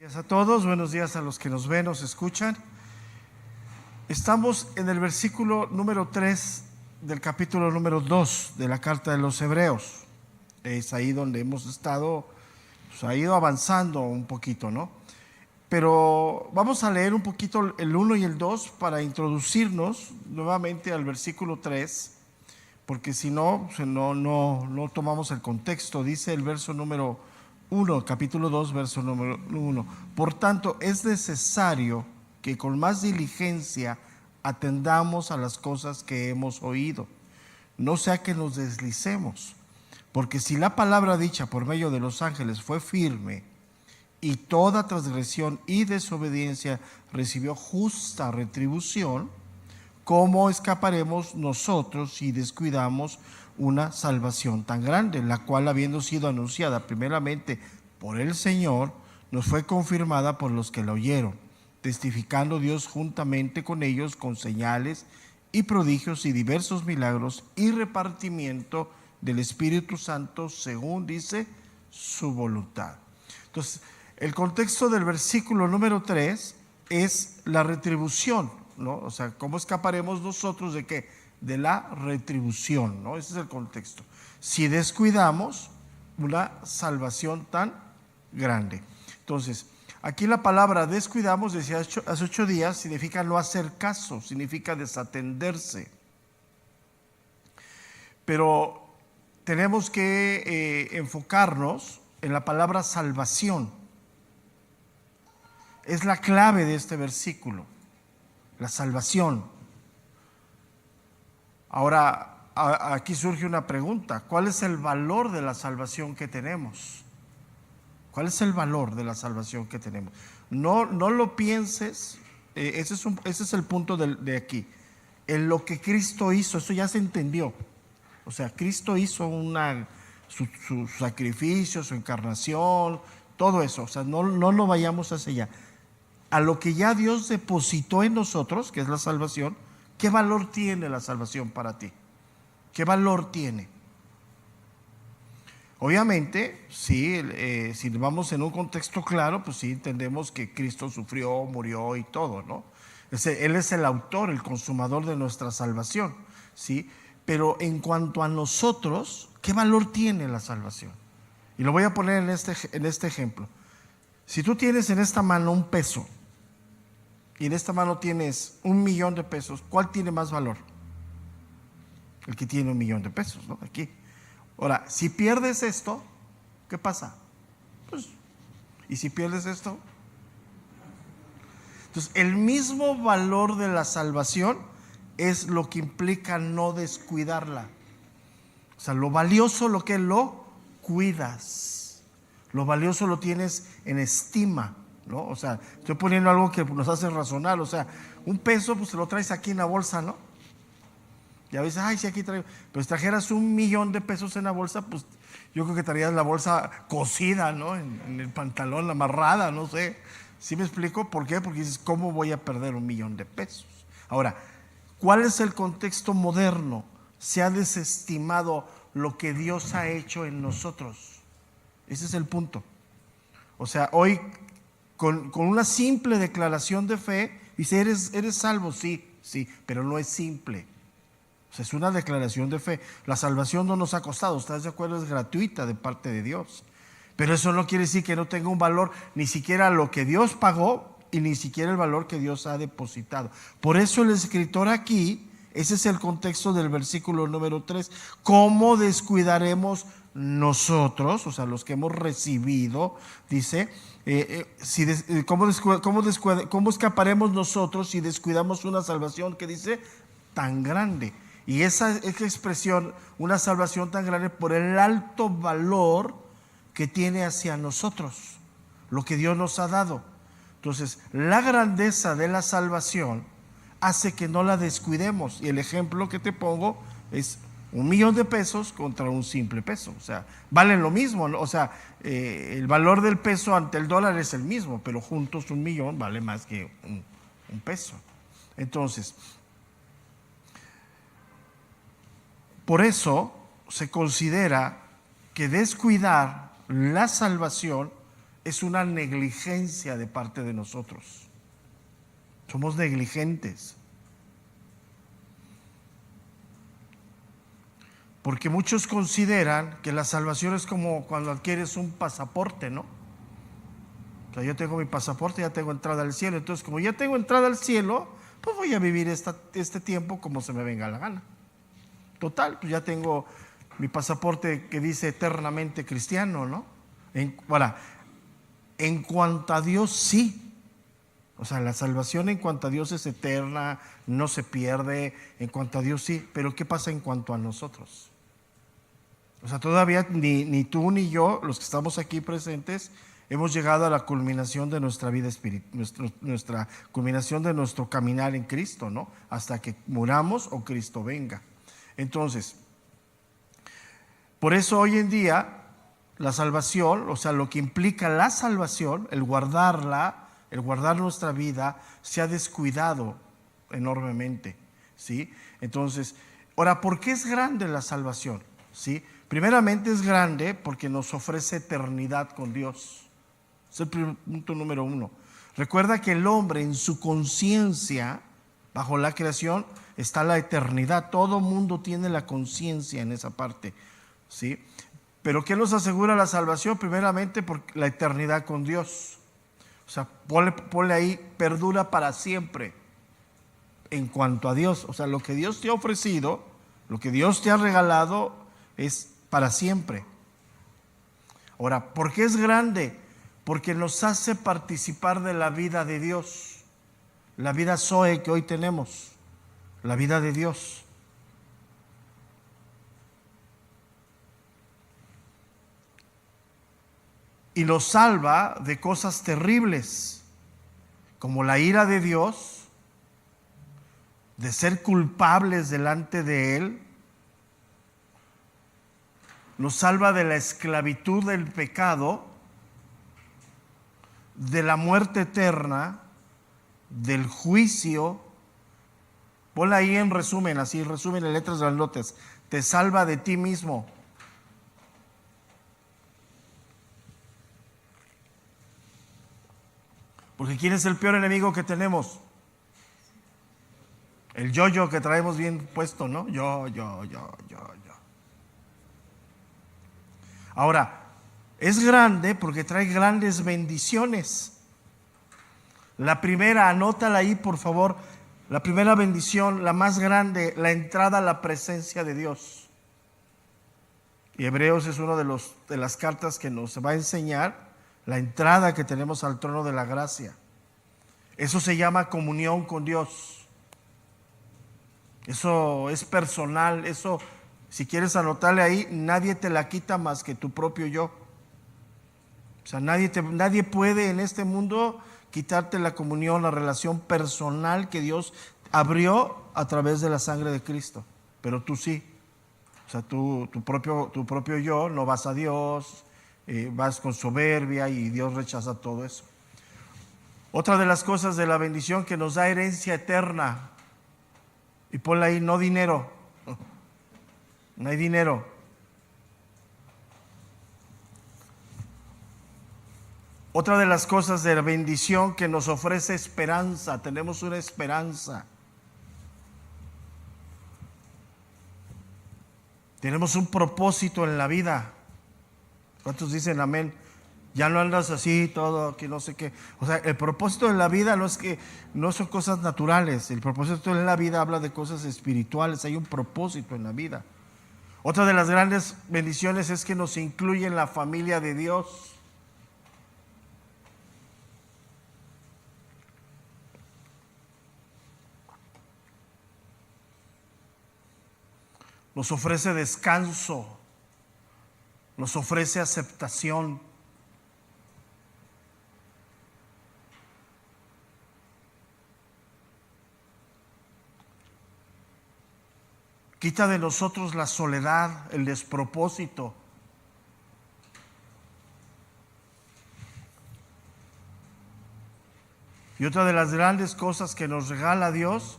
Buenos días a todos, buenos días a los que nos ven, nos escuchan. Estamos en el versículo número 3 del capítulo número 2 de la carta de los Hebreos. Es ahí donde hemos estado, ha ido avanzando un poquito, ¿no? Pero vamos a leer un poquito el 1 y el 2 para introducirnos nuevamente al versículo 3, porque si no, no tomamos el contexto. Dice el verso número 1, capítulo 2, verso número 1. Por tanto, es necesario que con más diligencia atendamos a las cosas que hemos oído, no sea que nos deslicemos, porque si la palabra dicha por medio de los ángeles fue firme, y toda transgresión y desobediencia recibió justa retribución, ¿cómo escaparemos nosotros si descuidamos una salvación tan grande, la cual, habiendo sido anunciada primeramente por el Señor, nos fue confirmada por los que la oyeron, testificando Dios juntamente con ellos con señales y prodigios y diversos milagros y repartimiento del Espíritu Santo según dice su voluntad? Entonces, el contexto del versículo número 3 es la retribución, ¿no? O sea, ¿cómo escaparemos nosotros de qué? De la retribución, ¿no? Ese es el contexto. Si descuidamos una salvación tan grande. Entonces, aquí la palabra descuidamos, decía hace 8 días, significa no hacer caso, significa desatenderse. Pero tenemos que enfocarnos en la palabra salvación. Es la clave de este versículo, la salvación. Ahora, aquí surge una pregunta: ¿cuál es el valor de la salvación que tenemos? ¿Cuál es el valor de la salvación que tenemos? No lo pienses, ese es el punto de aquí. En lo que Cristo hizo, eso ya se entendió. O sea, Cristo hizo su sacrificio, su encarnación, todo eso. O sea, no lo vayamos hacia allá. A lo que ya Dios depositó en nosotros, que es la salvación. ¿Qué valor tiene la salvación para ti? ¿Qué valor tiene? Obviamente, sí, si vamos en un contexto claro, pues sí entendemos que Cristo sufrió, murió y todo, ¿no? Él es el autor, el consumador de nuestra salvación, ¿sí? Pero en cuanto a nosotros, ¿qué valor tiene la salvación? Y lo voy a poner en este ejemplo. Si tú tienes en esta mano un peso y en esta mano tienes 1,000,000 de pesos, ¿cuál tiene más valor? El que tiene 1,000,000 de pesos, ¿no? Aquí. Ahora, si pierdes esto, ¿qué pasa? Pues, ¿y si pierdes esto? Entonces, el mismo valor de la salvación es lo que implica no descuidarla. O sea, lo valioso, lo que lo cuidas. Lo valioso lo tienes en estima, ¿no? O sea, estoy poniendo algo que nos hace razonar. O sea, un peso, pues te lo traes aquí en la bolsa, ¿no? Y a veces, ay, sí, aquí traigo. Pero si trajeras 1,000,000 de pesos en la bolsa, pues yo creo que traerías la bolsa cosida, ¿no? En el pantalón, amarrada, no sé. ¿Sí me explico? ¿Por qué? Porque dices, ¿cómo voy a perder 1,000,000 de pesos? Ahora, ¿cuál es el contexto moderno? Se ha desestimado lo que Dios ha hecho en nosotros. Ese es el punto. O sea, hoy con una simple declaración de fe, dice, ¿eres salvo? Sí, pero no es simple. O sea, es una declaración de fe. La salvación no nos ha costado, ¿estás de acuerdo? Es gratuita de parte de Dios. Pero eso no quiere decir que no tenga un valor, ni siquiera lo que Dios pagó y ni siquiera el valor que Dios ha depositado. Por eso el escritor aquí, ese es el contexto del versículo número 3. ¿Cómo descuidaremos nosotros, o sea, los que hemos recibido? Dice, ¿cómo escaparemos nosotros si descuidamos una salvación que dice tan grande? Y esa expresión, una salvación tan grande, por el alto valor que tiene hacia nosotros, lo que Dios nos ha dado. Entonces, la grandeza de la salvación hace que no la descuidemos. Y el ejemplo que te pongo es 1,000,000 de pesos contra un simple peso. O sea, valen lo mismo, ¿no? O sea, el valor del peso ante el dólar es el mismo, pero juntos 1,000,000 vale más que un peso. Entonces, por eso se considera que descuidar la salvación es una negligencia de parte de nosotros. Somos negligentes. Porque muchos consideran que la salvación es como cuando adquieres un pasaporte, ¿no? O sea, yo tengo mi pasaporte, ya tengo entrada al cielo. Entonces, como ya tengo entrada al cielo, pues voy a vivir este tiempo como se me venga la gana. Total, pues ya tengo mi pasaporte que dice eternamente cristiano, ¿no? Ahora, en cuanto a Dios, sí. O sea, la salvación en cuanto a Dios es eterna, no se pierde. En cuanto a Dios, sí. Pero ¿qué pasa en cuanto a nosotros? O sea, todavía ni tú ni yo, los que estamos aquí presentes, hemos llegado a la culminación de nuestra vida espiritual, nuestra culminación de nuestro caminar en Cristo, ¿no? Hasta que muramos o Cristo venga. Entonces, por eso hoy en día la salvación, o sea, lo que implica la salvación, el guardarla, el guardar nuestra vida, se ha descuidado enormemente, ¿sí? Entonces, ahora, ¿por qué es grande la salvación? ¿Sí? Primeramente es grande porque nos ofrece eternidad con Dios. Es el punto número uno. Recuerda que el hombre en su conciencia, bajo la creación, está la eternidad. Todo mundo tiene la conciencia en esa parte, ¿sí? Pero ¿qué nos asegura la salvación? Primeramente por la eternidad con Dios. O sea, ponle ahí, perdura para siempre. En cuanto a Dios, o sea, lo que Dios te ha ofrecido, lo que Dios te ha regalado es para siempre. Ahora, ¿por qué es grande? Porque nos hace participar de la vida de Dios, la vida Zoe que hoy tenemos, la vida de Dios. Y nos salva de cosas terribles, como la ira de Dios, de ser culpables delante de Él. Nos salva de la esclavitud del pecado, de la muerte eterna, del juicio. Ponla ahí en resumen, así, resumen en letras grandotas. Te salva de ti mismo. Porque ¿quién es el peor enemigo que tenemos? El yo que traemos bien puesto, ¿no? Yo. Ahora, es grande porque trae grandes bendiciones. La primera, anótala ahí por favor, la primera bendición, la más grande, la entrada a la presencia de Dios. Y Hebreos es una de las cartas que nos va a enseñar la entrada que tenemos al trono de la gracia. Eso se llama comunión con Dios. Eso es personal, eso, si quieres anotarle ahí, nadie te la quita más que tu propio yo. O sea, nadie puede en este mundo quitarte la comunión, la relación personal que Dios abrió a través de la sangre de Cristo. Pero tú sí. O sea, tu propio yo, no vas a Dios, vas con soberbia y Dios rechaza todo eso. Otra de las cosas de la bendición que nos da herencia eterna. Y ponle ahí, no dinero. No hay dinero. Otra de las cosas de la bendición que nos ofrece esperanza. Tenemos una esperanza. Tenemos un propósito en la vida. ¿Cuántos dicen amén? Ya no andas así, todo, que no sé qué. O sea, el propósito en la vida no son cosas naturales. El propósito en la vida habla de cosas espirituales. Hay un propósito en la vida. Otra de las grandes bendiciones es que nos incluye en la familia de Dios. Nos ofrece descanso. Nos ofrece aceptación. Quita de nosotros la soledad, el despropósito. Y otra de las grandes cosas que nos regala Dios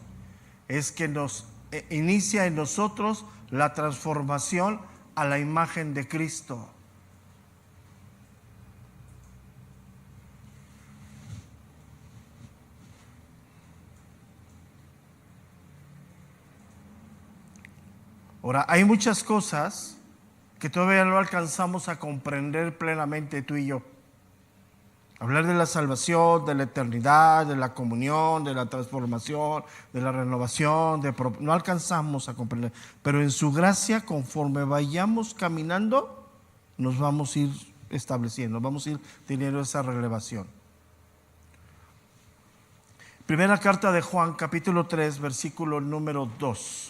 es que nos inicia en nosotros la transformación a la imagen de Cristo. Ahora, hay muchas cosas que todavía no alcanzamos a comprender plenamente tú y yo. Hablar de la salvación, de la eternidad, de la comunión, de la transformación, de la renovación, no alcanzamos a comprender. Pero en su gracia, conforme vayamos caminando, nos vamos a ir estableciendo, vamos a ir teniendo esa revelación. Primera carta de Juan, capítulo 3, versículo número 2.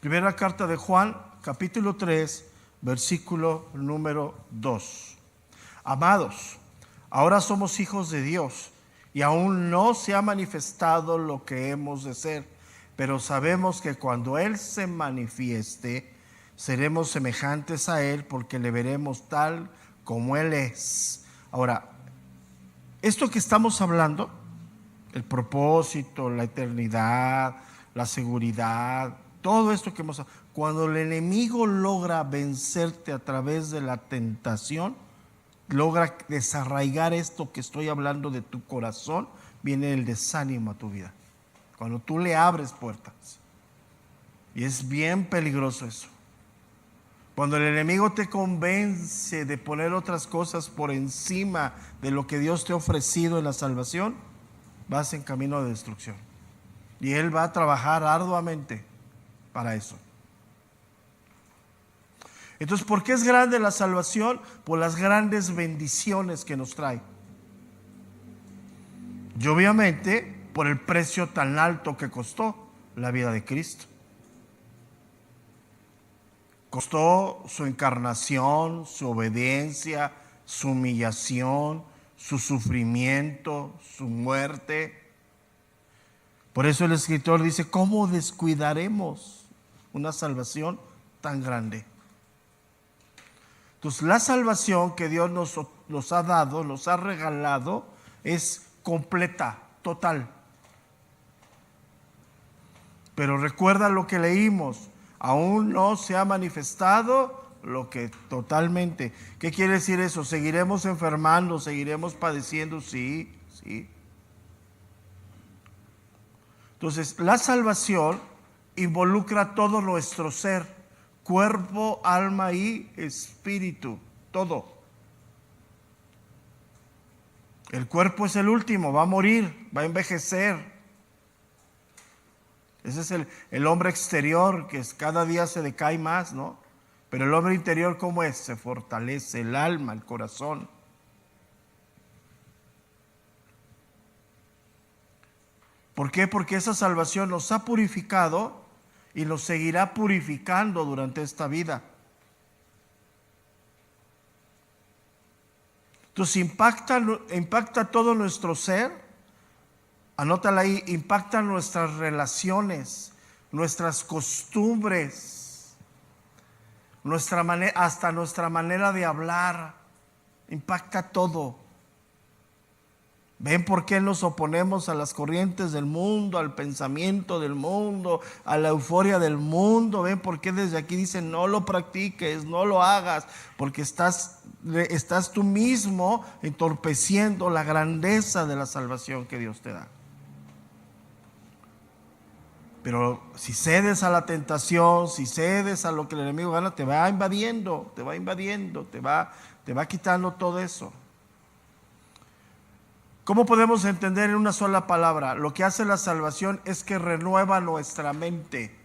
Primera carta de Juan, capítulo 3, versículo número 2. Amados, ahora somos hijos de Dios y aún no se ha manifestado lo que hemos de ser, pero sabemos que cuando Él se manifieste, seremos semejantes a Él porque le veremos tal como Él es. Ahora, esto que estamos hablando, el propósito, la eternidad, la seguridad, todo esto que hemos hablado, cuando el enemigo logra vencerte a través de la tentación, logra desarraigar esto que estoy hablando de tu corazón, viene el desánimo a tu vida. Cuando tú le abres puertas. Y es bien peligroso eso. Cuando el enemigo te convence de poner otras cosas por encima de lo que Dios te ha ofrecido en la salvación, vas en camino de destrucción. Y Él va a trabajar arduamente para eso. Entonces, ¿por qué es grande la salvación? Por las grandes bendiciones que nos trae. Y obviamente, por el precio tan alto que costó la vida de Cristo. Costó su encarnación, su obediencia, su humillación, su sufrimiento, su muerte. Por eso el escritor dice, ¿cómo descuidaremos una salvación tan grande? Entonces, la salvación que Dios nos ha dado, nos ha regalado, es completa, total. Pero recuerda lo que leímos, aún no se ha manifestado lo que totalmente. ¿Qué quiere decir eso? ¿Seguiremos enfermando? ¿Seguiremos padeciendo? Sí. Entonces, la salvación involucra todo nuestro ser, cuerpo, alma y espíritu, todo. El cuerpo es el último, va a morir, va a envejecer. Ese es el hombre exterior, que cada día se decae más, ¿no? Pero el hombre interior, ¿cómo es? Se fortalece el alma, el corazón. ¿Por qué? Porque esa salvación nos ha purificado y nos seguirá purificando durante esta vida. Entonces impacta todo nuestro ser. Anótala ahí, impacta nuestras relaciones, nuestras costumbres, hasta nuestra manera de hablar. Impacta todo. ¿Ven por qué nos oponemos a las corrientes del mundo, al pensamiento del mundo, a la euforia del mundo? ¿Ven por qué desde aquí dicen no lo practiques, no lo hagas? Porque estás tú mismo entorpeciendo la grandeza de la salvación que Dios te da. Pero si cedes a la tentación, si cedes a lo que el enemigo gana, te va invadiendo, te va quitando todo eso. ¿Cómo podemos entender en una sola palabra? Lo que hace la salvación es que renueva nuestra mente.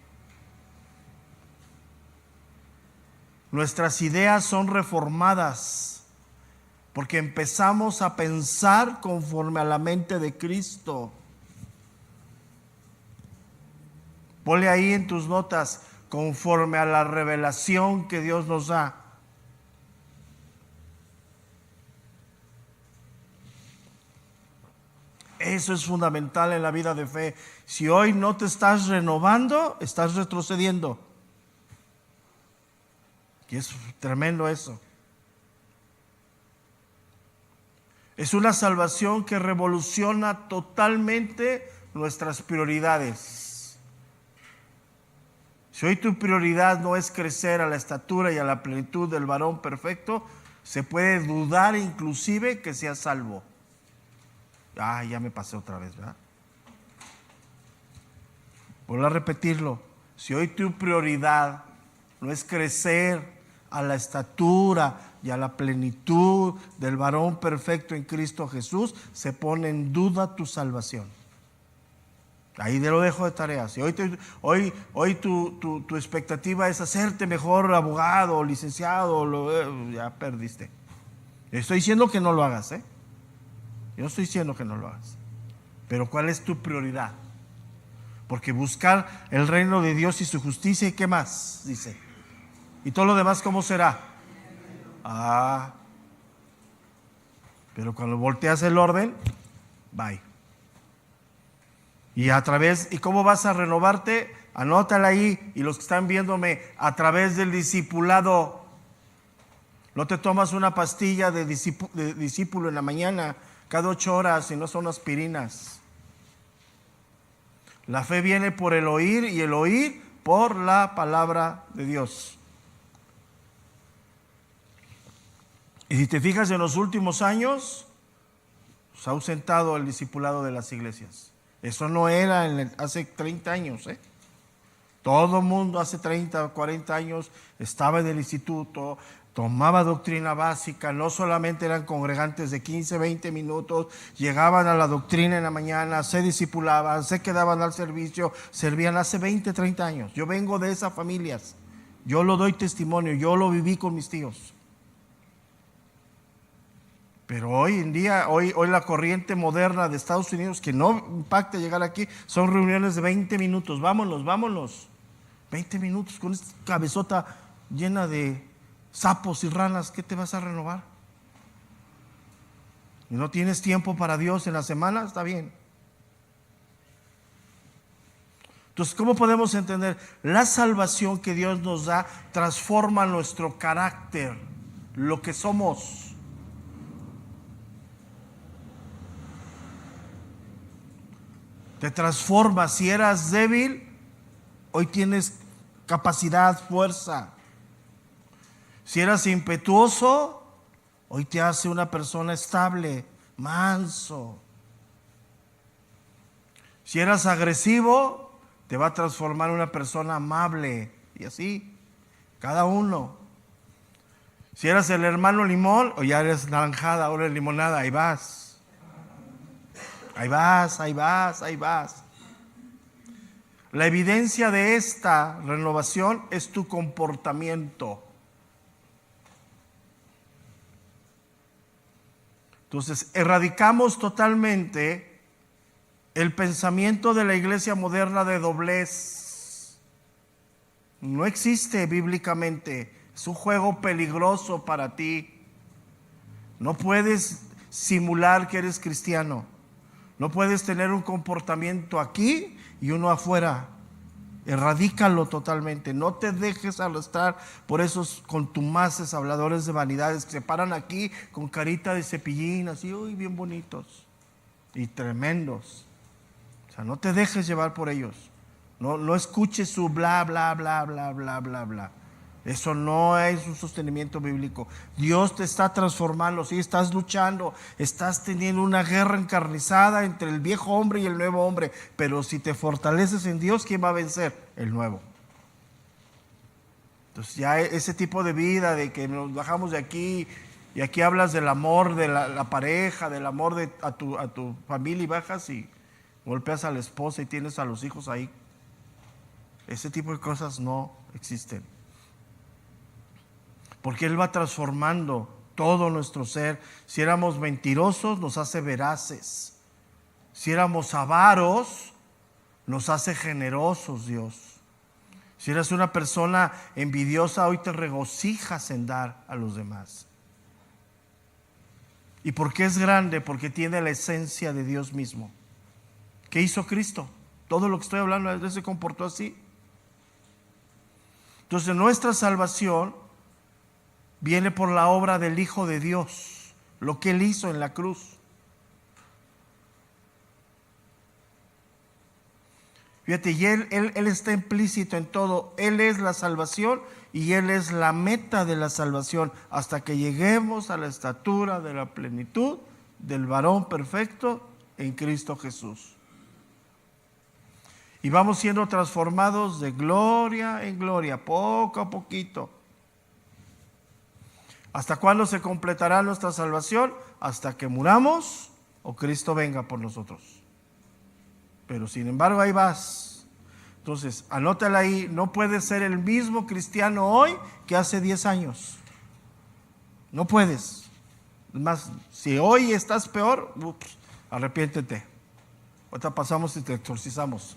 Nuestras ideas son reformadas porque empezamos a pensar conforme a la mente de Cristo. Ponle ahí en tus notas, conforme a la revelación que Dios nos da. Eso es fundamental en la vida de fe. Si hoy no te estás renovando, estás retrocediendo. Y es tremendo eso. Es una salvación que revoluciona totalmente nuestras prioridades. Si hoy tu prioridad no es crecer a la estatura y a la plenitud del varón perfecto, Se puede dudar inclusive que seas salvo. Ya me pasé otra vez, ¿verdad? Vuelvo a repetirlo. Si hoy tu prioridad no es crecer a la estatura y a la plenitud del varón perfecto en Cristo Jesús, se pone en duda tu salvación. Ahí te lo dejo de tarea. Si hoy tu expectativa es hacerte mejor abogado, licenciado, ya perdiste. Estoy diciendo que no lo hagas, ¿eh? Yo no estoy diciendo que no lo hagas. Pero ¿cuál es tu prioridad? Porque buscar el reino de Dios y su justicia, ¿y qué más? Dice. ¿Y todo lo demás cómo será? Pero cuando volteas el orden, bye. ¿Y cómo vas a renovarte? Anótala ahí. Y los que están viéndome, a través del discipulado. No te tomas una pastilla de discípulo en la mañana cada 8 horas y no son aspirinas. La fe viene por el oír y el oír por la palabra de Dios. Y si te fijas, en los últimos años se ha ausentado el discipulado de las iglesias. Eso no era hace 30 años. Todo el mundo hace 30, 40 años estaba en el instituto, tomaba doctrina básica, no solamente eran congregantes de 15, 20 minutos, llegaban a la doctrina en la mañana, se discipulaban, se quedaban al servicio, servían hace 20, 30 años. Yo vengo de esas familias, yo lo doy testimonio, yo lo viví con mis tíos. Pero hoy en día, hoy la corriente moderna de Estados Unidos, que no impacta llegar aquí, son reuniones de 20 minutos, vámonos. 20 minutos con esta cabezota llena de sapos y ranas, ¿qué te vas a renovar? ¿Y no tienes tiempo para Dios en la semana? Está bien. Entonces, ¿cómo podemos entender? La salvación que Dios nos da transforma nuestro carácter, lo que somos. Te transforma. Si eras débil, hoy tienes capacidad, fuerza. Si eras impetuoso, hoy te hace una persona estable, manso. Si eras agresivo, te va a transformar en una persona amable. Y así, cada uno. Si eras el hermano limón, o ya eres naranjada, ahora eres limonada, ahí vas. Ahí vas. La evidencia de esta renovación es tu comportamiento. Entonces, erradicamos totalmente el pensamiento de la iglesia moderna de doblez. No existe bíblicamente. Es un juego peligroso para ti. No puedes simular que eres cristiano. No puedes tener un comportamiento aquí y uno afuera. Erradícalo totalmente. No te dejes arrastrar por esos contumaces habladores de vanidades que se paran aquí con carita de cepillín, así, uy, bien bonitos y tremendos. O sea, no te dejes llevar por ellos. No escuches su bla, bla, bla, bla, bla, bla, bla. Eso no es un sostenimiento bíblico. Dios te está transformando, sí, estás luchando, estás teniendo una guerra encarnizada entre el viejo hombre y el nuevo hombre, pero si te fortaleces en Dios, ¿quién va a vencer? El nuevo. Entonces ya ese tipo de vida de que nos bajamos de aquí y aquí hablas del amor de la pareja, del amor a tu familia, y bajas y golpeas a la esposa y tienes a los hijos ahí. Ese tipo de cosas no existen. Porque Él va transformando todo nuestro ser. Si éramos mentirosos, nos hace veraces. Si éramos avaros, nos hace generosos, Dios. Si eres una persona envidiosa, hoy te regocijas en dar a los demás. ¿Y por qué es grande? Porque tiene la esencia de Dios mismo. ¿Qué hizo Cristo? Todo lo que estoy hablando, Él se comportó así. Entonces, nuestra salvación viene por la obra del Hijo de Dios, lo que Él hizo en la cruz. Fíjate, y él está implícito en todo. Él es la salvación y Él es la meta de la salvación hasta que lleguemos a la estatura de la plenitud del varón perfecto en Cristo Jesús. Y vamos siendo transformados de gloria en gloria, poco a poquito. ¿Hasta cuándo se completará nuestra salvación? Hasta que muramos o Cristo venga por nosotros. Pero sin embargo ahí vas. Entonces, anótala ahí, no puedes ser el mismo cristiano hoy que hace 10 años. No puedes. Es más, si hoy estás peor, arrepiéntete. Ahorita pasamos y te exorcizamos.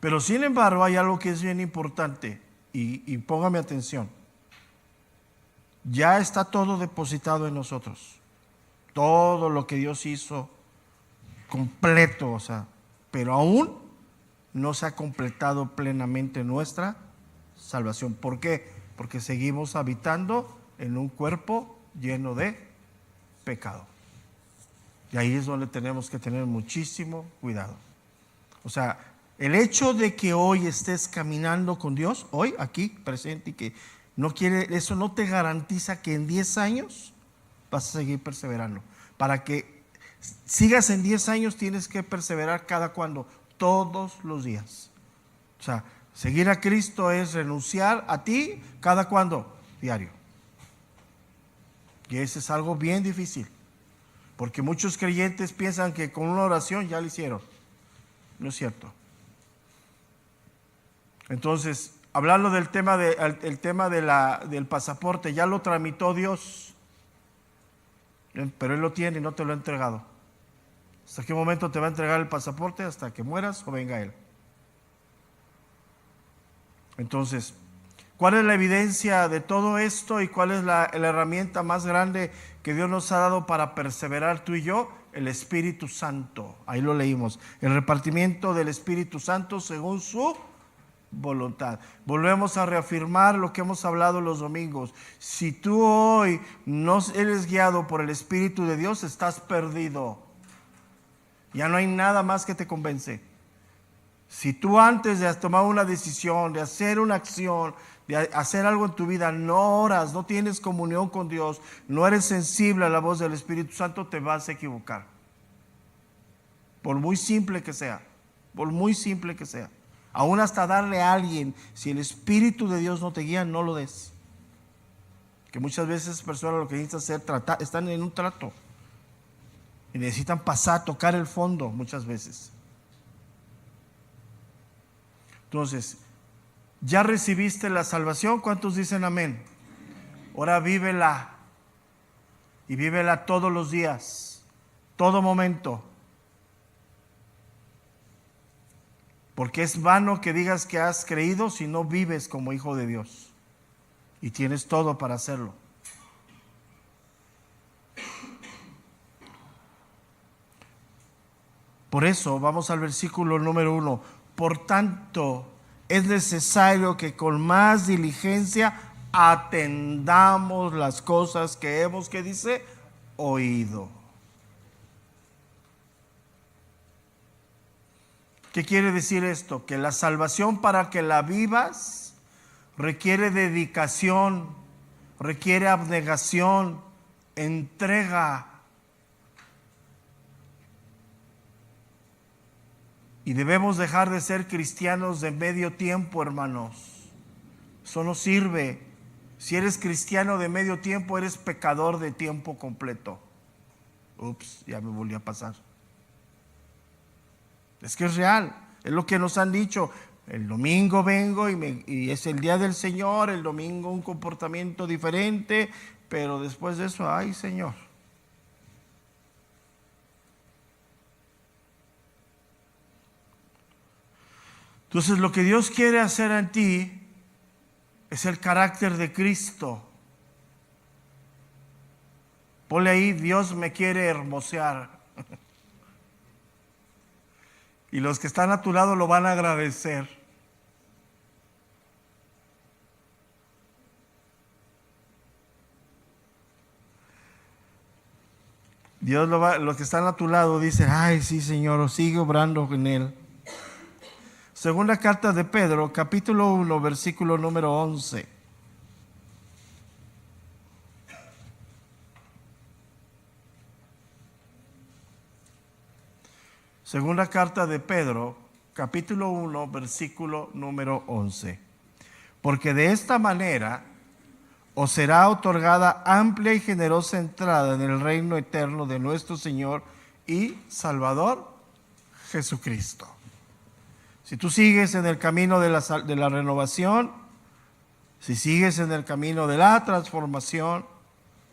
Pero sin embargo hay algo que es bien importante y póngame atención. Ya está todo depositado en nosotros. Todo lo que Dios hizo completo, pero aún no se ha completado plenamente nuestra salvación. ¿Por qué? Porque seguimos habitando en un cuerpo lleno de pecado. Y ahí es donde tenemos que tener muchísimo cuidado. El hecho de que hoy estés caminando con Dios, hoy aquí presente, y que eso no te garantiza que en 10 años vas a seguir perseverando. Para que sigas en 10 años tienes que perseverar cada cuando, todos los días. Seguir a Cristo es renunciar a ti cada cuando, diario. Y eso es algo bien difícil, porque muchos creyentes piensan que con una oración ya lo hicieron. No es cierto. Entonces, hablando del tema del pasaporte, ya lo tramitó Dios, pero Él lo tiene y no te lo ha entregado. ¿Hasta qué momento te va a entregar el pasaporte? Hasta que mueras o venga Él. Entonces, ¿cuál es la evidencia de todo esto y cuál es la herramienta más grande que Dios nos ha dado para perseverar tú y yo? El Espíritu Santo. Ahí lo leímos. El repartimiento del Espíritu Santo según su voluntad. Volvemos a reafirmar lo que hemos hablado los domingos. Si tú hoy no eres guiado por el Espíritu de Dios, estás perdido. Ya no hay nada más que te convence. Si tú antes de tomar una decisión, de hacer una acción, de hacer algo en tu vida, no oras, no tienes comunión con Dios, no eres sensible a la voz del Espíritu Santo, te vas a equivocar. Por muy simple que sea, por muy simple que sea. Aún hasta darle a alguien, si el Espíritu de Dios no te guía, no lo des. Que muchas veces personas lo que necesitan hacer, están en un trato y necesitan tocar el fondo muchas veces. Entonces, ¿ya recibiste la salvación? ¿Cuántos dicen amén? Ahora vívela, y vívela todos los días, todo momento. Porque es vano que digas que has creído si no vives como hijo de Dios. Y tienes todo para hacerlo. Por eso, vamos al versículo número 1. Por tanto, es necesario que con más diligencia atendamos las cosas que hemos, ¿qué dice? Oído. ¿Qué quiere decir esto? Que la salvación, para que la vivas, requiere dedicación, requiere abnegación, entrega. Y debemos dejar de ser cristianos de medio tiempo, hermanos. Eso no sirve. Si eres cristiano de medio tiempo, eres pecador de tiempo completo. Ya me volvió a pasar. Es que es real, es lo que nos han dicho. El domingo vengo y es el día del Señor, el domingo un comportamiento diferente, pero después de eso, ay Señor. Entonces lo que Dios quiere hacer en ti es el carácter de Cristo. Ponle ahí, Dios me quiere hermosear. Y los que están a tu lado lo van a agradecer. Dios los que están a tu lado dicen, ay, sí, Señor, sigue obrando en él. Segunda carta de Pedro, capítulo 1, versículo número 11. Segunda carta de Pedro, capítulo 1, versículo número 11. Porque de esta manera os será otorgada amplia y generosa entrada en el reino eterno de nuestro Señor y Salvador Jesucristo. Si tú sigues en el camino de la renovación, si sigues en el camino de la transformación,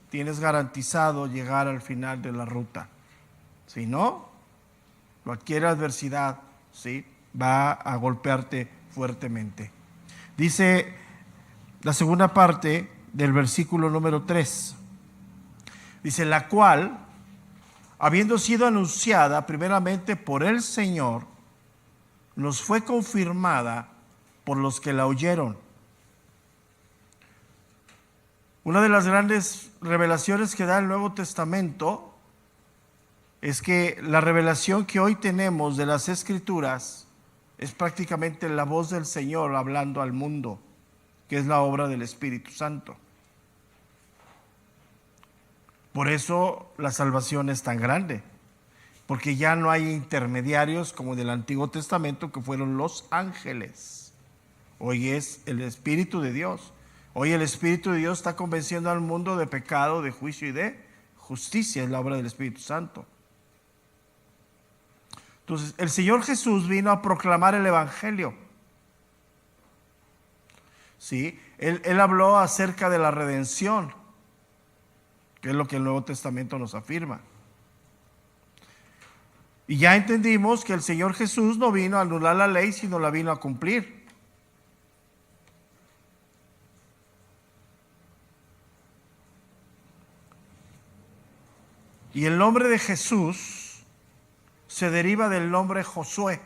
tienes garantizado llegar al final de la ruta. Si no, cualquier adversidad, ¿sí?, va a golpearte fuertemente. Dice la segunda parte del versículo número 3. Dice, la cual, habiendo sido anunciada primeramente por el Señor, nos fue confirmada por los que la oyeron. Una de las grandes revelaciones que da el Nuevo Testamento es que la revelación que hoy tenemos de las Escrituras es prácticamente la voz del Señor hablando al mundo, que es la obra del Espíritu Santo. Por eso la salvación es tan grande, porque ya no hay intermediarios como del Antiguo Testamento, que fueron los ángeles. Hoy es el Espíritu de Dios. Hoy el Espíritu de Dios está convenciendo al mundo de pecado, de juicio y de justicia. Es la obra del Espíritu Santo. Entonces, el Señor Jesús vino a proclamar el Evangelio. ¿Sí? Él habló acerca de la redención, que es lo que el Nuevo Testamento nos afirma. Y ya entendimos que el Señor Jesús no vino a anular la ley, sino la vino a cumplir. Y el nombre de Jesús se deriva del nombre Josué.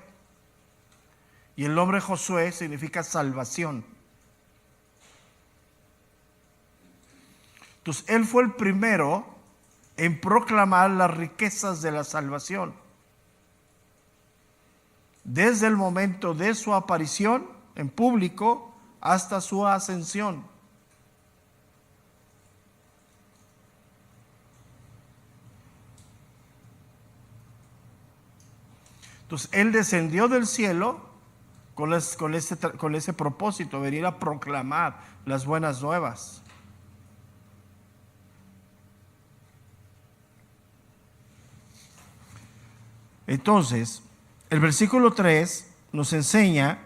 Y el nombre Josué significa salvación. Entonces, él fue el primero en proclamar las riquezas de la salvación. Desde el momento de su aparición en público hasta su ascensión. Entonces, él descendió del cielo con ese propósito, venir a proclamar las buenas nuevas. Entonces, el versículo 3 nos enseña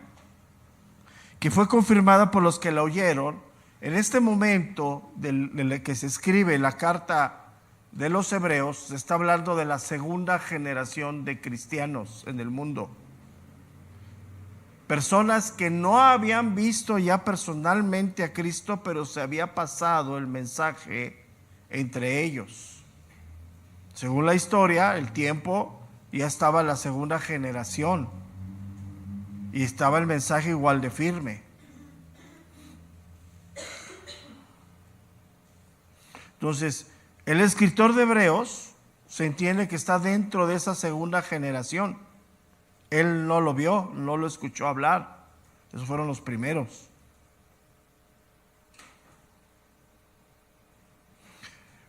que fue confirmada por los que la oyeron. En este momento del que se escribe la carta de los Hebreos, se está hablando de la segunda generación de cristianos en el mundo. Personas que no habían visto ya personalmente a Cristo, pero se había pasado el mensaje entre ellos. Según la historia, el tiempo, ya estaba la segunda generación y estaba el mensaje igual de firme. Entonces, el escritor de Hebreos se entiende que está dentro de esa segunda generación. Él no lo vio, no lo escuchó hablar. Esos fueron los primeros.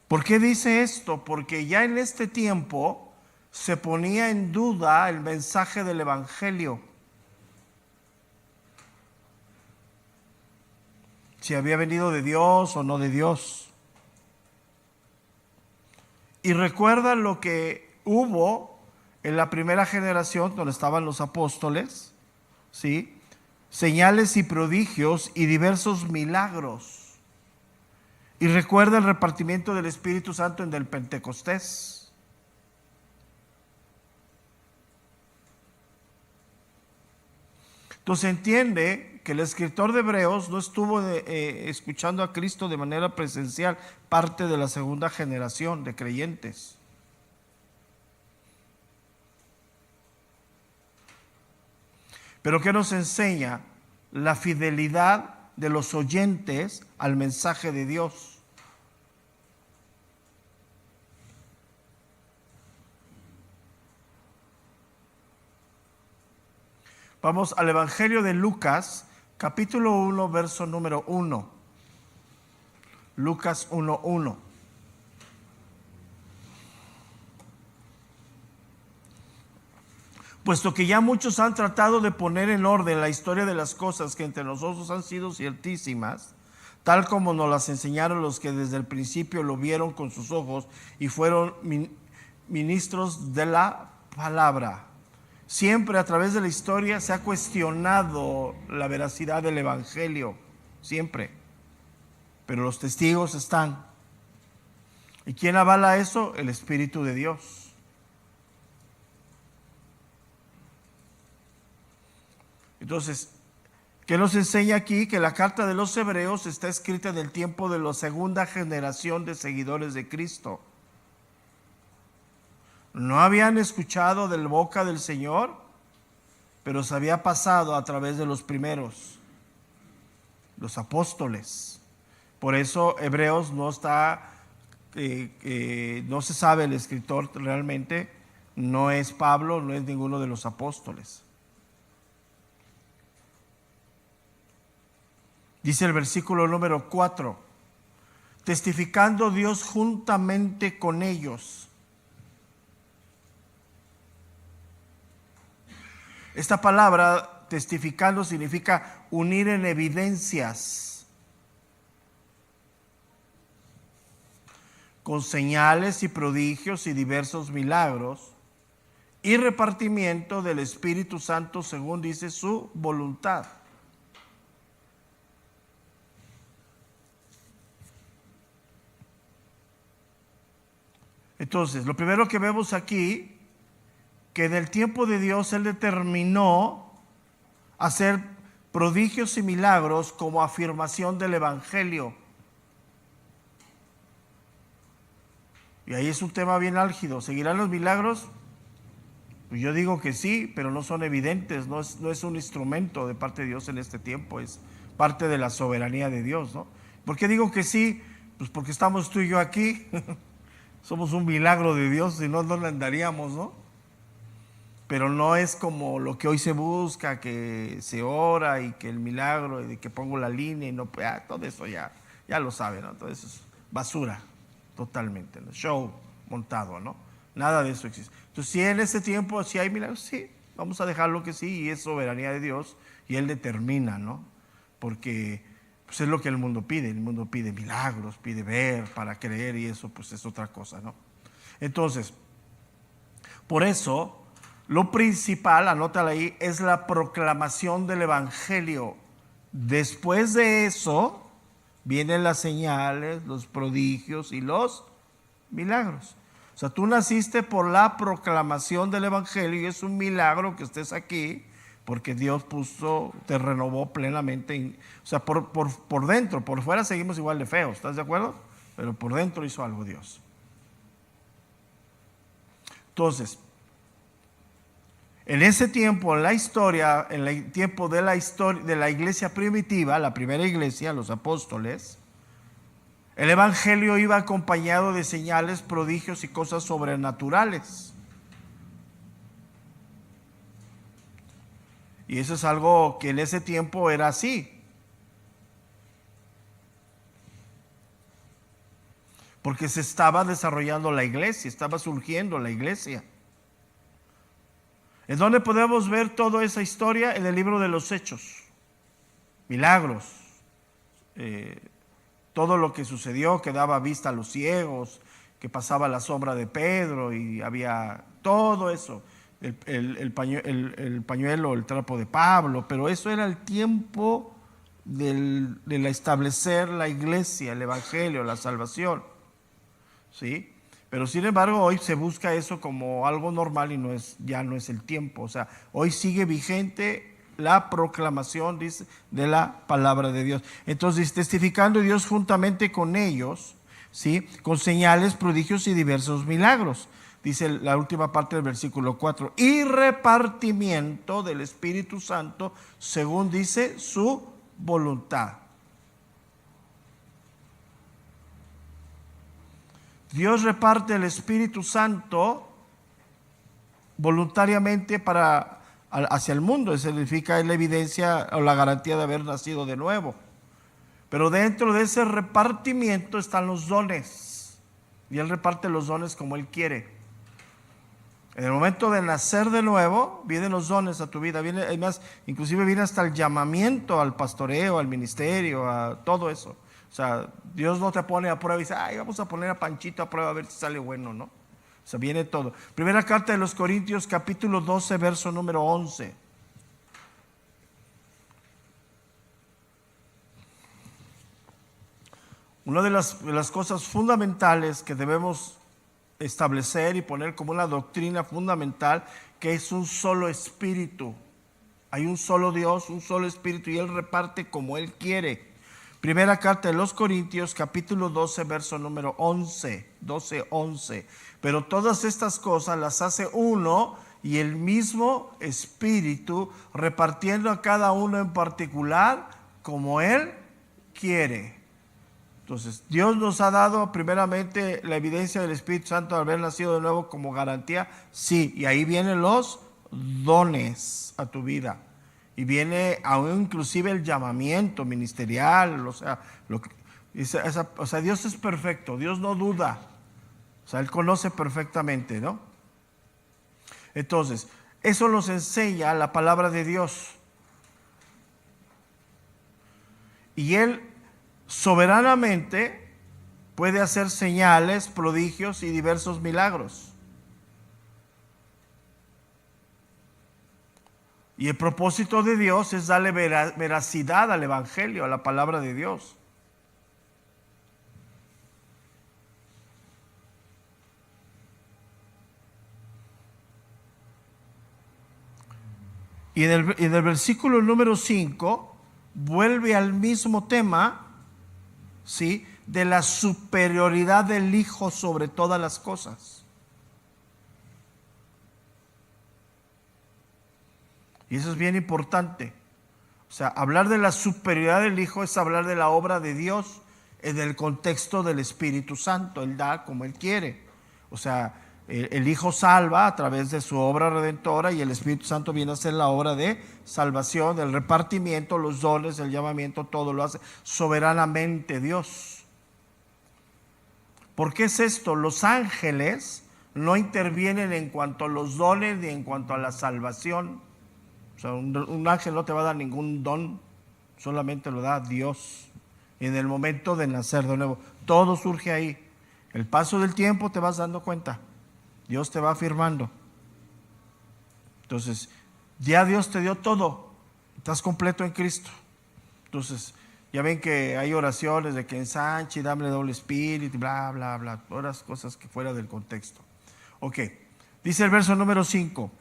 ¿Por qué dice esto? Porque ya en este tiempo se ponía en duda el mensaje del Evangelio. Si había venido de Dios o no de Dios. Y recuerda lo que hubo en la primera generación, donde estaban los apóstoles, ¿sí? Señales y prodigios y diversos milagros. Y recuerda el repartimiento del Espíritu Santo en el Pentecostés. Entonces entiende que el escritor de Hebreos no estuvo escuchando a Cristo de manera presencial, parte de la segunda generación de creyentes. Pero ¿qué nos enseña? La fidelidad de los oyentes al mensaje de Dios. Vamos al Evangelio de Lucas, capítulo 1, verso número 1. Lucas 1:1. Puesto que ya muchos han tratado de poner en orden la historia de las cosas que entre nosotros han sido ciertísimas, tal como nos las enseñaron los que desde el principio lo vieron con sus ojos y fueron ministros de la palabra. Siempre a través de la historia se ha cuestionado la veracidad del Evangelio, siempre. Pero los testigos están. ¿Y quién avala eso? El Espíritu de Dios. Entonces, ¿qué nos enseña aquí? Que la carta de los Hebreos está escrita en el tiempo de la segunda generación de seguidores de Cristo. No habían escuchado de la boca del Señor, pero se había pasado a través de los primeros, los apóstoles. Por eso Hebreos no está, no se sabe el escritor realmente, no es Pablo, no es ninguno de los apóstoles. Dice el versículo número 4, testificando Dios juntamente con ellos. Esta palabra testificando significa unir en evidencias, con señales y prodigios y diversos milagros y repartimiento del Espíritu Santo según dice su voluntad. Entonces, lo primero que vemos aquí, que en el tiempo de Dios Él determinó hacer prodigios y milagros como afirmación del Evangelio. Y ahí es un tema bien álgido. ¿Seguirán los milagros? Pues yo digo que sí, pero no son evidentes, no es un instrumento de parte de Dios en este tiempo, es parte de la soberanía de Dios, ¿no? ¿Por qué digo que sí? Pues porque estamos tú y yo aquí. Somos un milagro de Dios, si no, no andaríamos, ¿no? Pero no es como lo que hoy se busca, que se ora y que el milagro y de que pongo la línea y no, todo eso ya lo saben, ¿no? Todo eso es basura, totalmente, ¿no? Show montado, ¿no? Nada de eso existe. Entonces, si en ese tiempo si hay milagros, sí, vamos a dejarlo que sí, y es soberanía de Dios y Él determina, ¿no? Porque pues es lo que el mundo pide milagros, pide ver para creer y eso pues es otra cosa, ¿no? Entonces, por eso, lo principal, anótalo ahí, es la proclamación del Evangelio. Después de eso, vienen las señales, los prodigios y los milagros. O sea, tú naciste por la proclamación del Evangelio y es un milagro que estés aquí, porque Dios te renovó plenamente. O sea, por dentro, por fuera seguimos igual de feos, ¿estás de acuerdo? Pero por dentro hizo algo Dios. Entonces, en ese tiempo, en la historia, en el tiempo de la iglesia primitiva, la primera iglesia, los apóstoles, el Evangelio iba acompañado de señales, prodigios y cosas sobrenaturales. Y eso es algo que en ese tiempo era así. Porque se estaba desarrollando la iglesia, estaba surgiendo la iglesia. ¿En dónde podemos ver toda esa historia? En el libro de los Hechos. Milagros. Todo lo que sucedió, que daba vista a los ciegos, que pasaba la sombra de Pedro y había todo eso. El pañuelo, el trapo de Pablo, pero eso era el tiempo de establecer la iglesia, el evangelio, la salvación, ¿sí? Pero sin embargo hoy se busca eso como algo normal y ya no es el tiempo. O sea, hoy sigue vigente la proclamación, dice, de la palabra de Dios. Entonces, testificando Dios juntamente con ellos, ¿sí? Con señales, prodigios y diversos milagros. Dice la última parte del versículo 4, y repartimiento del Espíritu Santo según dice su voluntad. Dios reparte el Espíritu Santo voluntariamente para hacia el mundo. Eso significa, es la evidencia o la garantía de haber nacido de nuevo. Pero dentro de ese repartimiento están los dones. Y Él reparte los dones como Él quiere. En el momento de nacer de nuevo, vienen los dones a tu vida. Viene, además, inclusive viene hasta el llamamiento al pastoreo, al ministerio, a todo eso. O sea, Dios no te pone a prueba y dice, ay, vamos a poner a Panchito a prueba a ver si sale bueno, ¿no? O sea, viene todo. Primera carta de los Corintios, capítulo 12, verso número 11. Una de las cosas fundamentales que debemos establecer y poner como una doctrina fundamental, que es un solo espíritu. Hay un solo Dios, un solo espíritu, y Él reparte como Él quiere. Primera carta de los Corintios, capítulo 12, verso número 11. 12, 11. Pero todas estas cosas las hace uno y el mismo espíritu, repartiendo a cada uno en particular como Él quiere. Entonces, Dios nos ha dado primeramente la evidencia del Espíritu Santo al haber nacido de nuevo como garantía. Sí, y ahí vienen los dones a tu vida. Y viene aún inclusive el llamamiento ministerial. O sea, Dios es perfecto, Dios no duda. O sea, Él conoce perfectamente, ¿no? Entonces, eso nos enseña la palabra de Dios. Y Él soberanamente puede hacer señales, prodigios y diversos milagros. Y el propósito de Dios es darle veracidad al Evangelio, a la palabra de Dios. Y en el versículo número 5 vuelve al mismo tema, ¿sí?, de la superioridad del Hijo sobre todas las cosas. Y eso es bien importante. O sea, hablar de la superioridad del Hijo es hablar de la obra de Dios en el contexto del Espíritu Santo. Él da como Él quiere. O sea, el Hijo salva a través de su obra redentora y el Espíritu Santo viene a hacer la obra de salvación, el repartimiento, los dones, el llamamiento, todo lo hace soberanamente Dios. ¿Por qué es esto? Los ángeles no intervienen en cuanto a los dones ni en cuanto a la salvación. O sea, un ángel no te va a dar ningún don, solamente lo da Dios. En el momento de nacer de nuevo, todo surge ahí. El paso del tiempo te vas dando cuenta. Dios te va afirmando. Entonces, ya Dios te dio todo. Estás completo en Cristo. Entonces, ya ven que hay oraciones de que ensanche y dame doble espíritu, bla, bla, bla. Otras cosas que fuera del contexto. Ok. Dice el verso número 5.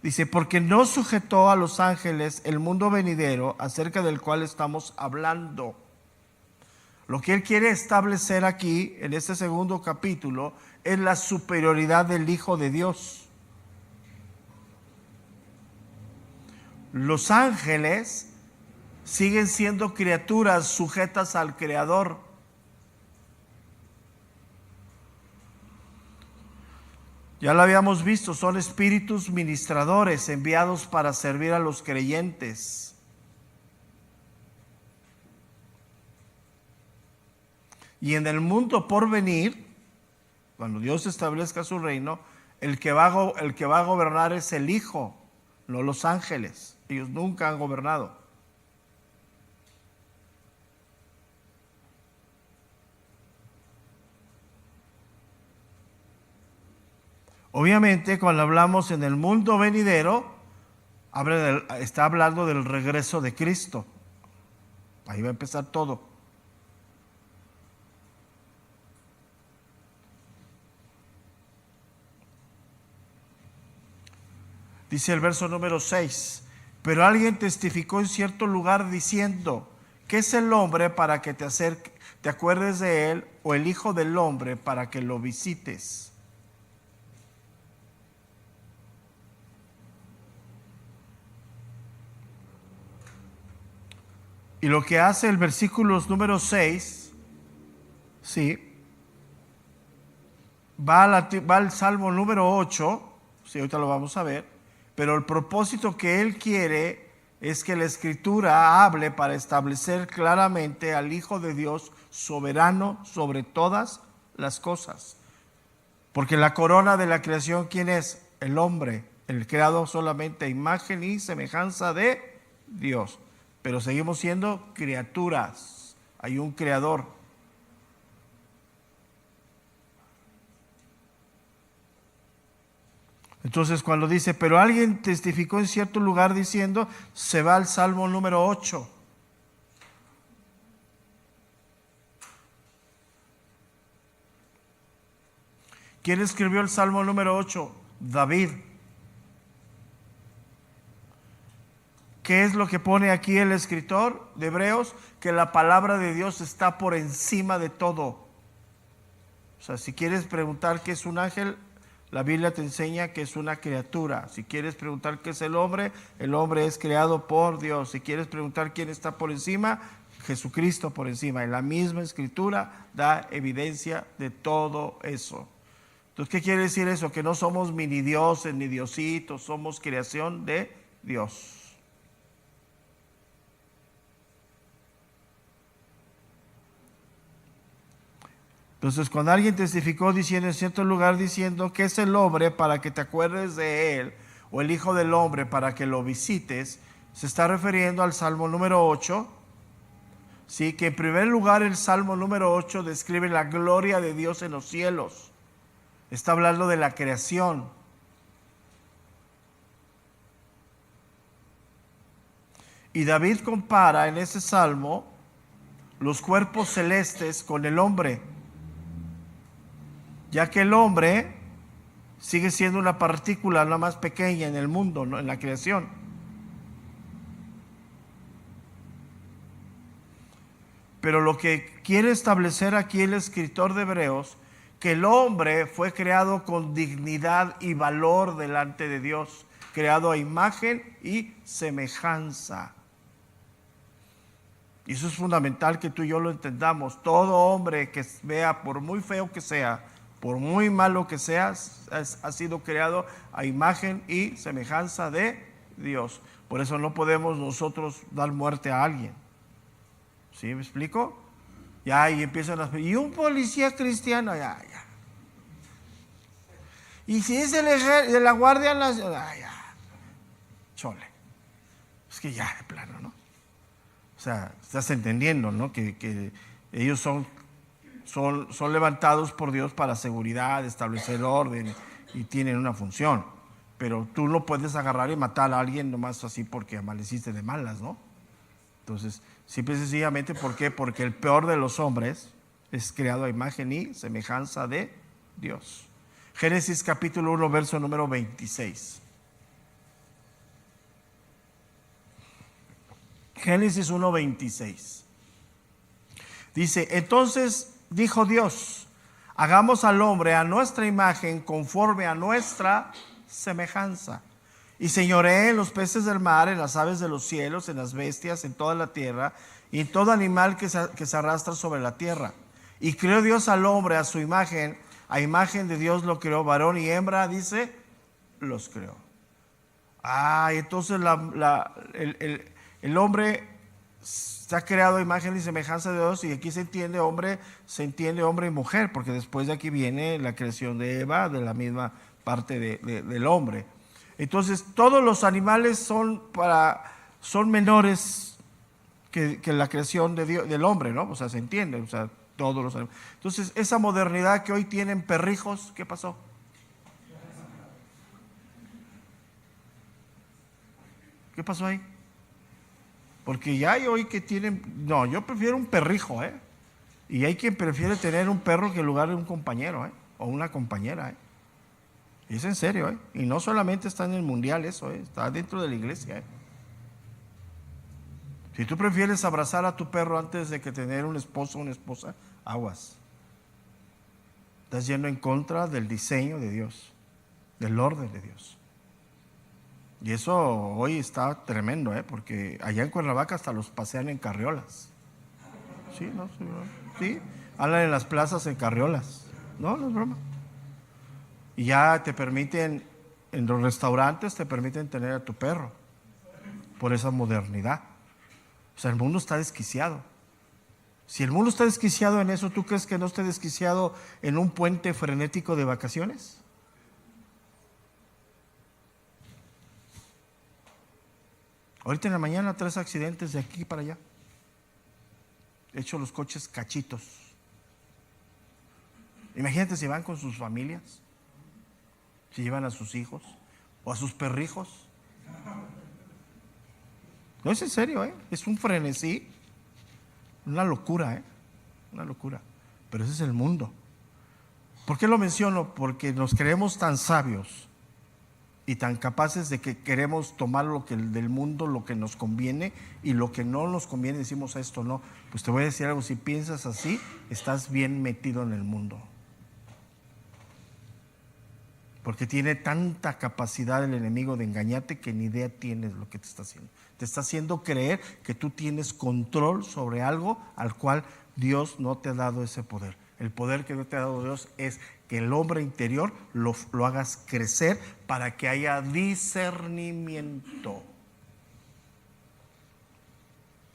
Dice, porque no sujetó a los ángeles el mundo venidero acerca del cual estamos hablando. Lo que Él quiere establecer aquí, en este segundo capítulo, es la superioridad del Hijo de Dios. Los ángeles siguen siendo criaturas sujetas al Creador. Ya lo habíamos visto, son espíritus ministradores enviados para servir a los creyentes. Y en el mundo por venir, cuando Dios establezca su reino, el que va a gobernar es el Hijo, no los ángeles. Ellos nunca han gobernado. Obviamente, cuando hablamos en el mundo venidero, está hablando del regreso de Cristo. Ahí va a empezar todo. Dice el verso número 6, pero alguien testificó en cierto lugar diciendo, ¿qué es el hombre para que te acuerdes de él, o el hijo del hombre para que lo visites? Y lo que hace el versículo número 6, sí, va al Salmo número 8, sí, ahorita lo vamos a ver, Pero el propósito que Él quiere es que la Escritura hable para establecer claramente al Hijo de Dios soberano sobre todas las cosas. Porque la corona de la creación, ¿quién es? El hombre, el creado solamente a imagen y semejanza de Dios. Pero seguimos siendo criaturas. Hay un creador. Entonces cuando dice, pero alguien testificó en cierto lugar diciendo, se va al Salmo número 8. ¿Quién escribió el Salmo número 8? David. ¿Qué es lo que pone aquí el escritor de Hebreos? Que la palabra de Dios está por encima de todo. O sea, si quieres preguntar qué es un ángel, la Biblia te enseña que es una criatura. Si quieres preguntar qué es el hombre es creado por Dios. Si quieres preguntar quién está por encima, Jesucristo por encima. Y la misma escritura da evidencia de todo eso. Entonces, ¿qué quiere decir eso? Que no somos mini dioses ni diositos, somos creación de Dios. Entonces, cuando alguien testificó diciendo en cierto lugar diciendo que es el hombre para que te acuerdes de él, o el Hijo del Hombre para que lo visites, se está refiriendo al Salmo número 8. Sí, que en primer lugar el Salmo número 8 describe la gloria de Dios en los cielos. Está hablando de la creación. Y David compara en ese salmo los cuerpos celestes con el hombre, ya que el hombre sigue siendo una partícula la más pequeña en el mundo, ¿no? En la creación. Pero lo que quiere establecer aquí el escritor de Hebreos, que el hombre fue creado con dignidad y valor delante de Dios, creado a imagen y semejanza. Y eso es fundamental que tú y yo lo entendamos. Todo hombre que vea, por muy feo que sea, por muy malo que sea, ha sido creado a imagen y semejanza de Dios. Por eso no podemos nosotros dar muerte a alguien. ¿Sí me explico? Ya, y empiezan las... Y un policía cristiano, ya. Y si es de la Guardia Nacional, ya. Chole. Es que ya, de plano, ¿no? O sea, estás entendiendo, ¿no? Que ellos son levantados por Dios para seguridad, establecer orden y tienen una función. Pero tú no puedes agarrar y matar a alguien nomás así porque amaneciste de malas, ¿no? Entonces, simple y sencillamente, ¿por qué? Porque el peor de los hombres es creado a imagen y semejanza de Dios. Génesis capítulo 1, verso número 26. Génesis 1, 26. Dice, entonces dijo Dios, hagamos al hombre a nuestra imagen conforme a nuestra semejanza. Y señoree en los peces del mar, en las aves de los cielos, en las bestias, en toda la tierra, y en todo animal que se arrastra sobre la tierra. Y creó Dios al hombre a su imagen, a imagen de Dios lo creó, varón y hembra, dice, los creó. Entonces el hombre está creado a imagen y semejanza de Dios, y aquí se entiende hombre y mujer, porque después de aquí viene la creación de Eva, de la misma parte del hombre. Entonces todos los animales son menores que la creación de Dios, del hombre, ¿no? O sea, se entiende, o sea, todos los animales. Entonces esa modernidad que hoy tienen perrijos, ¿qué pasó? ¿Qué pasó ahí? Porque ya hay hoy que tienen... No, yo prefiero un perrijo, ¿eh? Y hay quien prefiere tener un perro que en lugar de un compañero, ¿eh? O una compañera, ¿eh? Y es en serio, ¿eh? Y no solamente está en el mundial eso, ¿eh? Está dentro de la iglesia, ¿eh? Si tú prefieres abrazar a tu perro antes de que tener un esposo o una esposa, aguas. Estás yendo en contra del diseño de Dios, del orden de Dios. Y eso hoy está tremendo, porque allá en Cuernavaca hasta los pasean en carriolas. Sí, no, sí, andan en las plazas en carriolas. No es broma. Y ya te permiten En los restaurantes te permiten tener a tu perro por esa modernidad. O sea, el mundo está desquiciado. Si el mundo está desquiciado en eso, ¿tú crees que no esté desquiciado en un puente frenético de vacaciones? Ahorita en la mañana 3 accidentes de aquí para allá. He hecho los coches cachitos. Imagínate si van con sus familias, si llevan a sus hijos o a sus perrijos. No es en serio, es un frenesí, una locura, una locura. Pero ese es el mundo. ¿Por qué lo menciono? Porque nos creemos tan sabios y tan capaces de que queremos tomar lo que del mundo, lo que nos conviene, y lo que no nos conviene decimos esto no. Pues te voy a decir algo, si piensas así, estás bien metido en el mundo. Porque tiene tanta capacidad el enemigo de engañarte que ni idea tienes lo que te está haciendo. Te está haciendo creer que tú tienes control sobre algo al cual Dios no te ha dado ese poder. El poder que no te ha dado Dios es que el hombre interior lo hagas crecer para que haya discernimiento.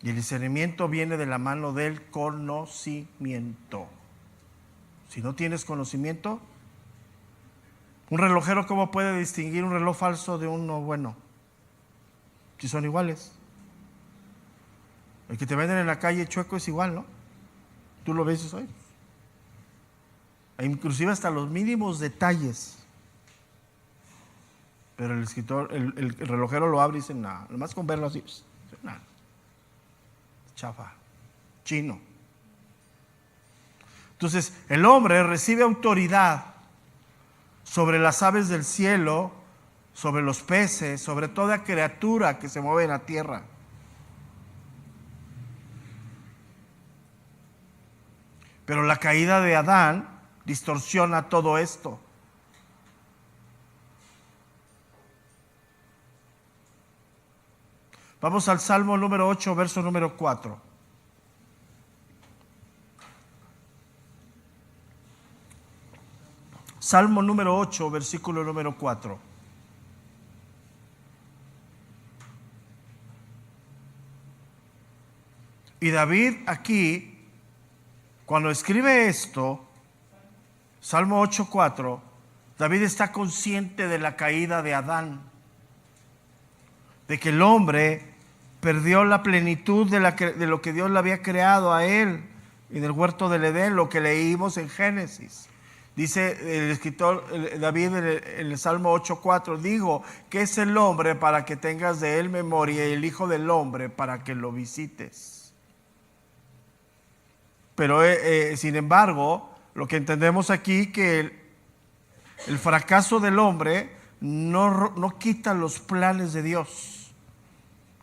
Y el discernimiento viene de la mano del conocimiento. Si no tienes conocimiento, un relojero, ¿cómo puede distinguir un reloj falso de uno bueno? Si son iguales. El que te venden en la calle chueco es igual, ¿no? Tú lo ves hoy. E inclusive hasta los mínimos detalles. Pero el escritor, el relojero lo abre y dice, nada, nomás con verlo así, nada. Chafa, chino. Entonces, el hombre recibe autoridad sobre las aves del cielo, sobre los peces, sobre toda criatura que se mueve en la tierra. Pero la caída de Adán distorsiona todo esto. Vamos al Salmo número 8, verso número 4. Salmo número 8, versículo número 4. Y David aquí, cuando escribe esto, Salmo 8, 4, David está consciente de la caída de Adán, de que el hombre perdió la plenitud de lo que Dios le había creado a él en el huerto del Edén, lo que leímos en Génesis. Dice el escritor David en el Salmo 8:4, digo, ¿qué es el hombre para que tengas de él memoria y el hijo del hombre para que lo visites? Pero sin embargo, lo que entendemos aquí que el fracaso del hombre no quita los planes de Dios.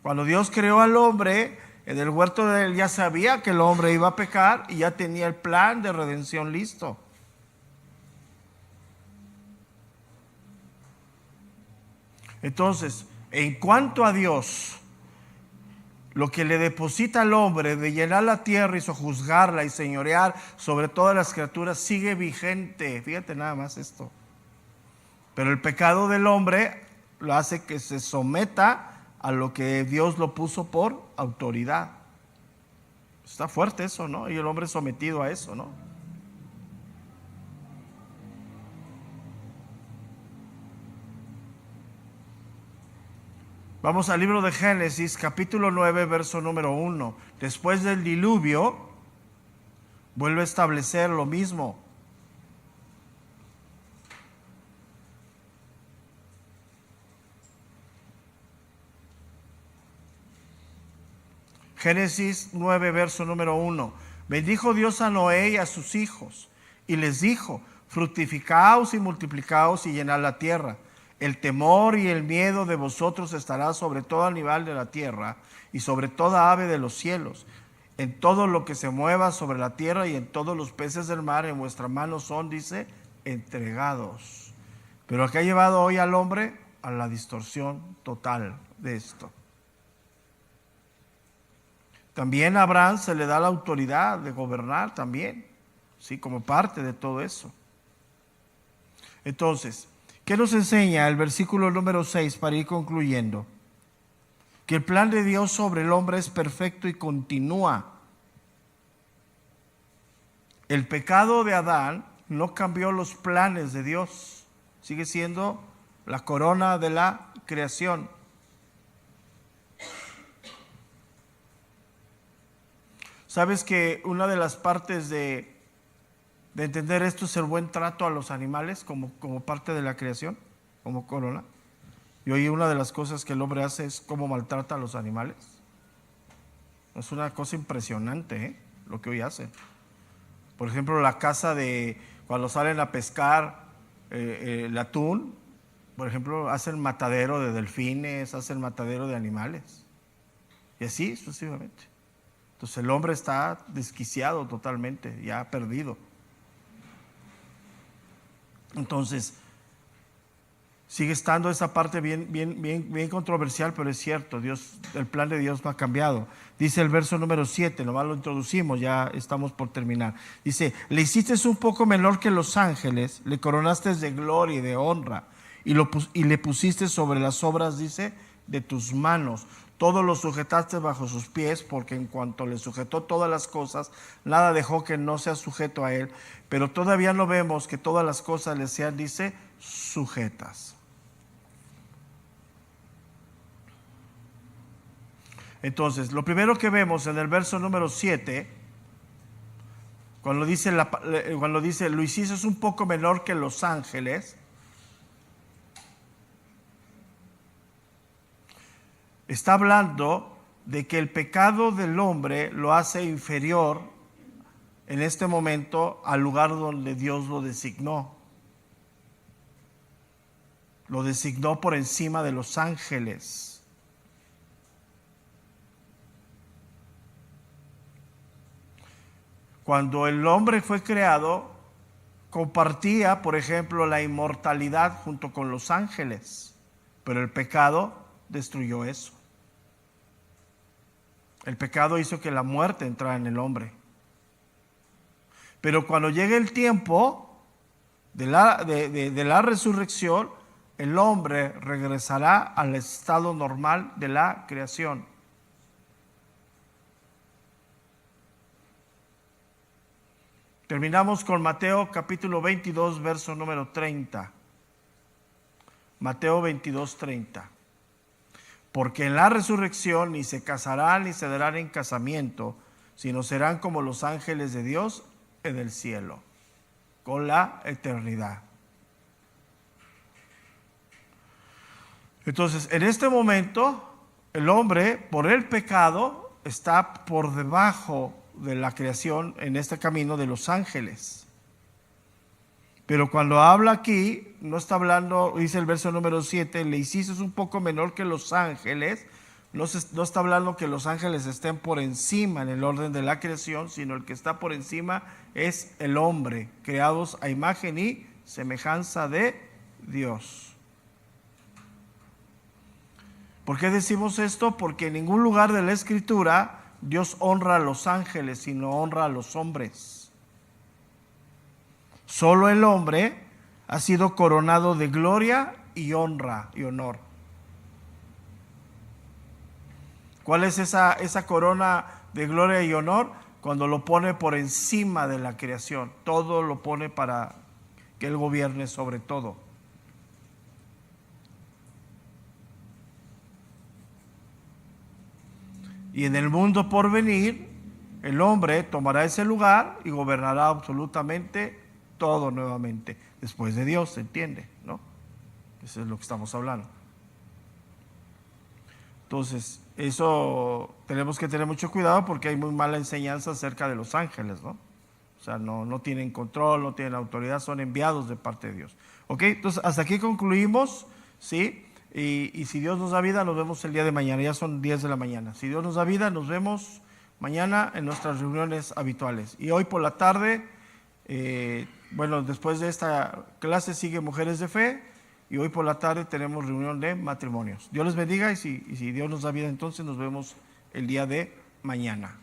Cuando Dios creó al hombre en el huerto de él, ya sabía que el hombre iba a pecar y ya tenía el plan de redención listo. Entonces, en cuanto a Dios, lo que le deposita al hombre de llenar la tierra y sojuzgarla y señorear sobre todas las criaturas sigue vigente. Fíjate nada más esto. Pero el pecado del hombre lo hace que se someta a lo que Dios lo puso por autoridad. Está fuerte eso, ¿no? Y el hombre sometido a eso, ¿no? Vamos al libro de Génesis, capítulo 9, verso número 1. Después del diluvio, vuelve a establecer lo mismo. Génesis 9, verso número 1. Bendijo Dios a Noé y a sus hijos, y les dijo, fructificaos y multiplicaos y llenad la tierra. El temor y el miedo de vosotros estará sobre todo animal de la tierra y sobre toda ave de los cielos, en todo lo que se mueva sobre la tierra y en todos los peces del mar en vuestra mano son, dice, entregados. Pero ¿qué ha llevado hoy al hombre? A la distorsión total de esto. También a Abraham se le da la autoridad de gobernar también, sí, como parte de todo eso. Entonces, ¿Qué nos enseña el versículo número 6 para ir concluyendo? Que el plan de Dios sobre el hombre es perfecto y continúa. El pecado de Adán no cambió los planes de Dios. Sigue siendo la corona de la creación. ¿Sabes que una de las partes de entender esto es el buen trato a los animales como parte de la creación, como corona? Y hoy una de las cosas que el hombre hace es cómo maltrata a los animales. Es una cosa impresionante, lo que hoy hacen. Por ejemplo, la caza de cuando salen a pescar el atún, por ejemplo, hacen matadero de delfines, hacen matadero de animales. Y así sucesivamente. Entonces el hombre está desquiciado totalmente, ya perdido. Entonces, sigue estando esa parte bien controversial, pero es cierto, el plan de Dios no ha cambiado. Dice el verso número 7, nomás lo introducimos, ya estamos por terminar. Dice, le hiciste un poco menor que los ángeles, le coronaste de gloria y de honra, y le pusiste sobre las obras, dice, de tus manos. Todo lo sujetaste bajo sus pies, porque en cuanto le sujetó todas las cosas, nada dejó que no sea sujeto a él. Pero todavía no vemos que todas las cosas le sean, dice, sujetas. Entonces, lo primero que vemos en el verso número 7, cuando dice, lo hiciste un poco menor que los ángeles, está hablando de que el pecado del hombre lo hace inferior en este momento al lugar donde Dios lo designó. Lo designó por encima de los ángeles. Cuando el hombre fue creado, compartía, por ejemplo, la inmortalidad junto con los ángeles, pero el pecado destruyó eso. El pecado hizo que la muerte entrara en el hombre. Pero cuando llegue el tiempo de la resurrección, el hombre regresará al estado normal de la creación. Terminamos con Mateo capítulo 22, verso número 30. Mateo 22, 30. Porque en la resurrección ni se casarán ni se darán en casamiento, sino serán como los ángeles de Dios en el cielo, con la eternidad. Entonces, en este momento, el hombre, por el pecado, está por debajo de la creación en este camino de los ángeles. Pero cuando habla aquí, no está hablando, dice el verso número 7, le hiciste un poco menor que los ángeles. No está hablando que los ángeles estén por encima en el orden de la creación, sino el que está por encima es el hombre, creados a imagen y semejanza de Dios. ¿Por qué decimos esto? Porque en ningún lugar de la Escritura Dios honra a los ángeles, sino honra a los hombres. Solo el hombre ha sido coronado de gloria y honra y honor. ¿Cuál es esa corona de gloria y honor? Cuando lo pone por encima de la creación. Todo lo pone para que Él gobierne sobre todo. Y en el mundo por venir, el hombre tomará ese lugar y gobernará absolutamente todo nuevamente, después de Dios, ¿se entiende? ¿No? Eso es lo que estamos hablando. Entonces, eso tenemos que tener mucho cuidado porque hay muy mala enseñanza acerca de los ángeles, ¿no? O sea, no tienen control, no tienen autoridad, son enviados de parte de Dios. ¿Ok? Entonces, hasta aquí concluimos, ¿sí? Y si Dios nos da vida, nos vemos el día de mañana, ya son 10 de la mañana. Si Dios nos da vida, nos vemos mañana en nuestras reuniones habituales. Y hoy por la tarde, después de esta clase sigue Mujeres de Fe y hoy por la tarde tenemos reunión de matrimonios. Dios les bendiga y si Dios nos da vida, entonces nos vemos el día de mañana.